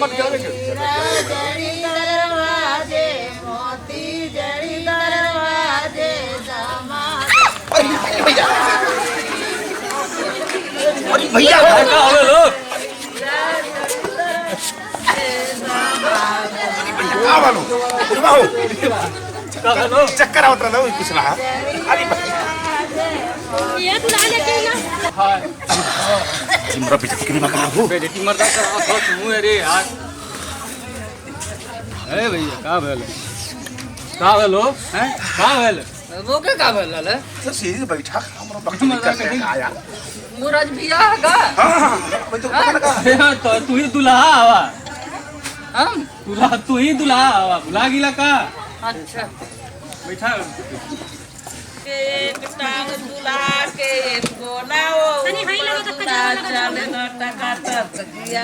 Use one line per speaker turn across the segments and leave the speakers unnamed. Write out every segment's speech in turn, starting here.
मत जाने के
जड़ी दरवाजे मोती जड़ी दरवाजे
अरे भैया का हो लोग का वालो बाबू चक्कर आवत रहा कुछ रहा अरे
ये तू डाले के ना
हां जिमरा पे कितनी मका हो बेटी मरदा का हो तू अरे यार ए भैया का भेलो हैं का भेल
वो का भेल ले
तो सीधे बैठा हमरा बकरी करके आया
मुराज बियाह का
हां मैं तो पता लगा
तो तू ही दुल्हा आवा
हम
दुल्हा तू ही दुल्हा आवा भुला गिला का
अच्छा
बैठा
एक टांग दुला के एक गोना वो तनी हाई लगा तो चले न टका तक दिया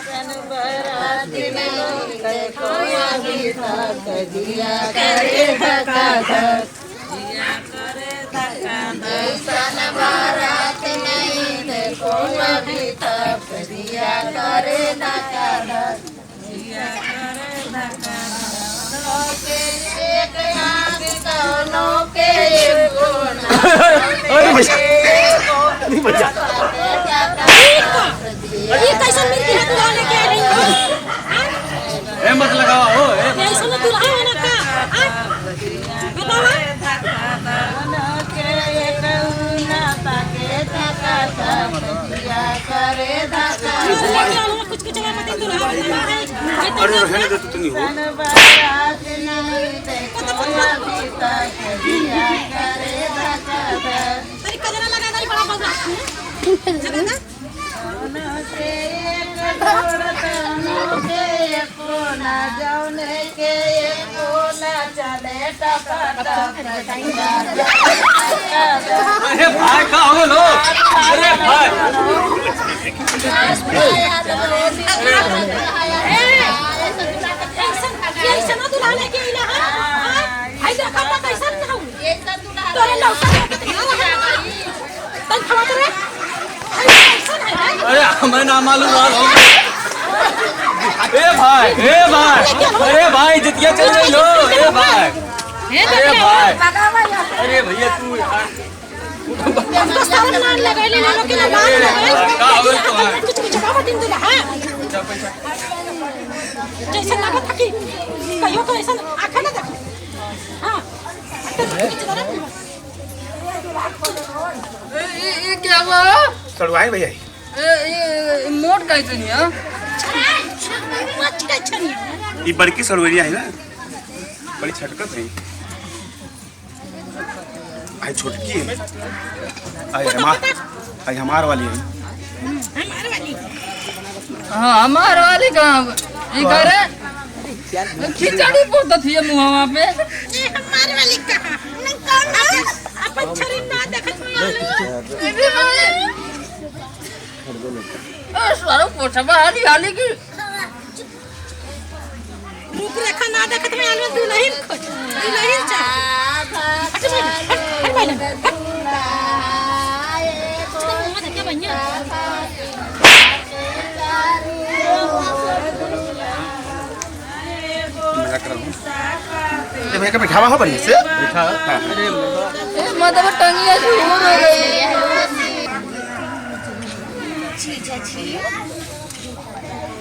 सन बराती में कोई भी था दिया करे धक्का धक दिया करे धक्का धक सन बरात नहीं देखो अभी तक दिया करे धक्का धक दिया करे धक्का के एक आंख दोनों के एक कोना
नहीं बचा
ये कैसा मिलती है दुल्हा लेके आ रही हो
ए मत लगाओ हो ए
ऐसा में दुल्हा होना का बताओ के एक ना ताके धक्का दिया करे धक्का कुछ कुछ चला मत दुल्हा है
अरे रहने दे तू नहीं हो
बारात नहीं देखो अभी तक दिया करे धक्का तेरी कजरा लगा गई बड़ा बड़ा जगह से एक जोड़तनों के एक कोना जौने के एक कोना चले टका टक
अरे भाई का हो लो अरे भाई
कैसा ना दुल्हा लेके आइला है आई देखा ना कैसा ना हो ये सब दुल्हा तोरे लौका के कितना है तन खवा करे
अरे हमें ना मालूम यार ए भाई अरे भाई जितिया चल रही लो ए भाई अरे भैया तू यार
तो सावन मान लगा ले लोग के मान लगा
का हो तो
कुछ कुछ बाबा दिन दुल्हा जैसे लगा था कि कहियो तो ऐसा आंख ना देख हां
ये क्या हुआ
सड़वाए भैया
ये मोट कैसे नहीं है
मत के छनी
ये बड़की सड़वरिया है ना बड़ी छटकत है आई छोटकी है आई हमार वाली है
हमारे वाली
हां हमार वाली कहां ये करे खिचड़ी पोत थी मुहावा पे
ये हमारे वाली कहां नहीं कौन अपन छरी ना देखत
सारो पोछबा हाली हाली की
रूप रेखा ना देखत में आलू दुल्हन खोज दुल्हन चाह हट भाई क्या बनिया
मजाक कर रहा हूं ये भैया का बैठावा हो बढ़िया से
बैठा अरे
मतलब टंगिया से हो गई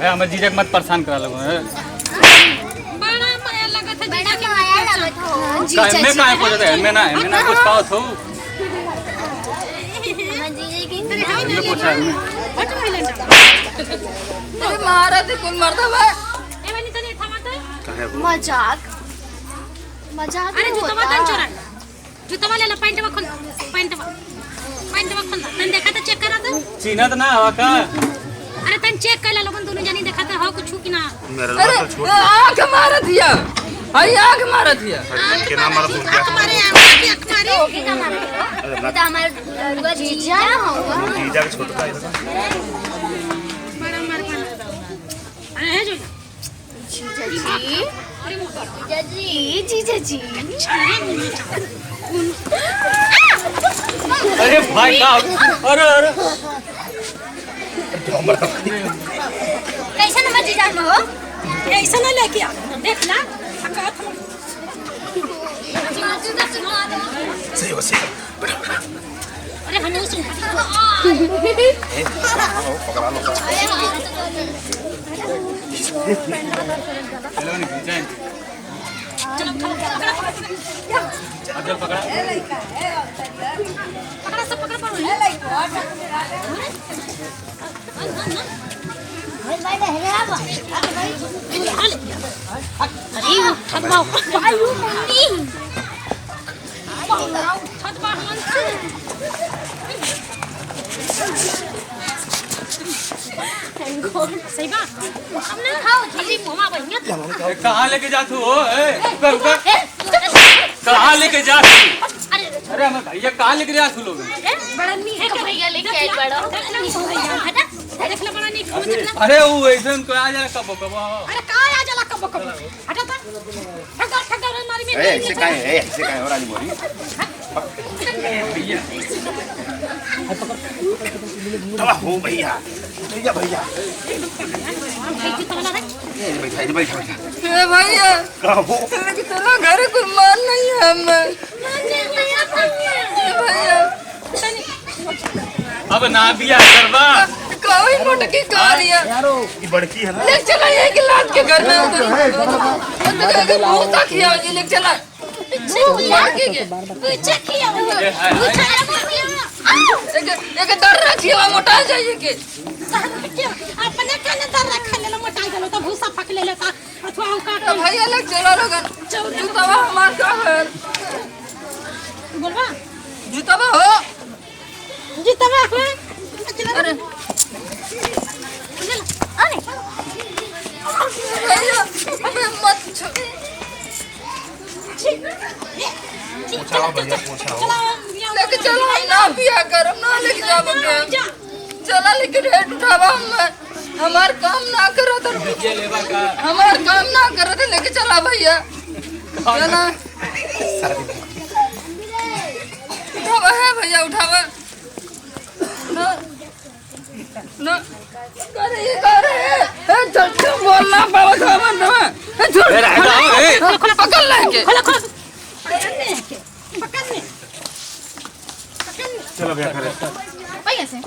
है हमें जीजा मत परेशान करा लगो है
बड़ा माया लगत है जीजा के माया लगत हो
मैं काहे पूछते हैं मैं ना कुछ पाओ थो मैं पूछा मैं
हट भाई
तेरे मारा थे कौन मारता बा
ए वाली तने था मत
काहे
मजाक
अरे जूता मत चोरा जूता वाले ला पैंट में खोल पैंट में खोल तन देखा तो चेक करा तो
चीना तो ना हवा का
अरे तन चेक कर ले लोगन दोनों जानी देखा तो हो कुछ कि ना
मेरा
अरे
तो छोड़
आंख मारा दिया हाय आंख मारा दिया
के नाम मारा तू क्या
हमारे आंख मारी
ओके का मारे तो हमारे जीजा होगा
जीजा के छोटका है
बड़ा मार अरे है जो
जीजा जी
अरे भाई का अरे
कैसे नंबर जीजा में हो
ऐसा ना लेके आ देख ना
सही हो सही
अरे हनुस
पकड़ा लो
चलो नहीं जाए चल पकड़ा
पकड़ा सब पकड़ पाओ
भाई ने है अब अरे खबाओ आयु मम्मी
छत पर हम सही बात हमने खाओ जी मोमा बढ़िया
कहाँ लेके जातू हो कहाँ लेके जा अरे हमें भैया कहाँ लेके जा तू लोग
बड़ा नी है क्या भैया लेके आए बड़ा हटा देख ले बड़ा नी फोन देख ले
अरे वो एकदम को आ जा कब कब
अरे कहां आ जाला कब कब हटा था ठगा रे मारी में
ऐसे काहे हो रानी मोरी तवा हो भैया भैया भैया बैठा
ए भैया
का हो
लेकिन तेरा घर कोई मान नहीं है हमें भैया
अब ना बिया करवा
कोई मोटकी कारिया
ये बड़की है ना
ले चला ये कि लाद के घर में उधर बहुत खिया जी ले चला
पीछे किया
एक डर रखियो मोटा जाइए के
अपने कने दर रख ले मोटा गलो तो भूसा पक ले लेता अथवा हम काट
तो भैया ले चला लोगन जूतावा हमार का है
बोलबा
जूतावा हो
जीतवा है
अरे
अरे
भैया अबे मत
पूछा भैया पूछा
लेके चलो ना पिया करम ना लेके जाबो के चला लेके रेट उठावा हमार काम ना करो तो
ये लेवा का
हमार काम ना करो तो लेके चला भैया चला उठावा है भैया उठावा ना ना करे चल बोलना बाबा सामान ना छोड़ पकड़ लेके
पकड़ने
चलो भैया करे
भैया से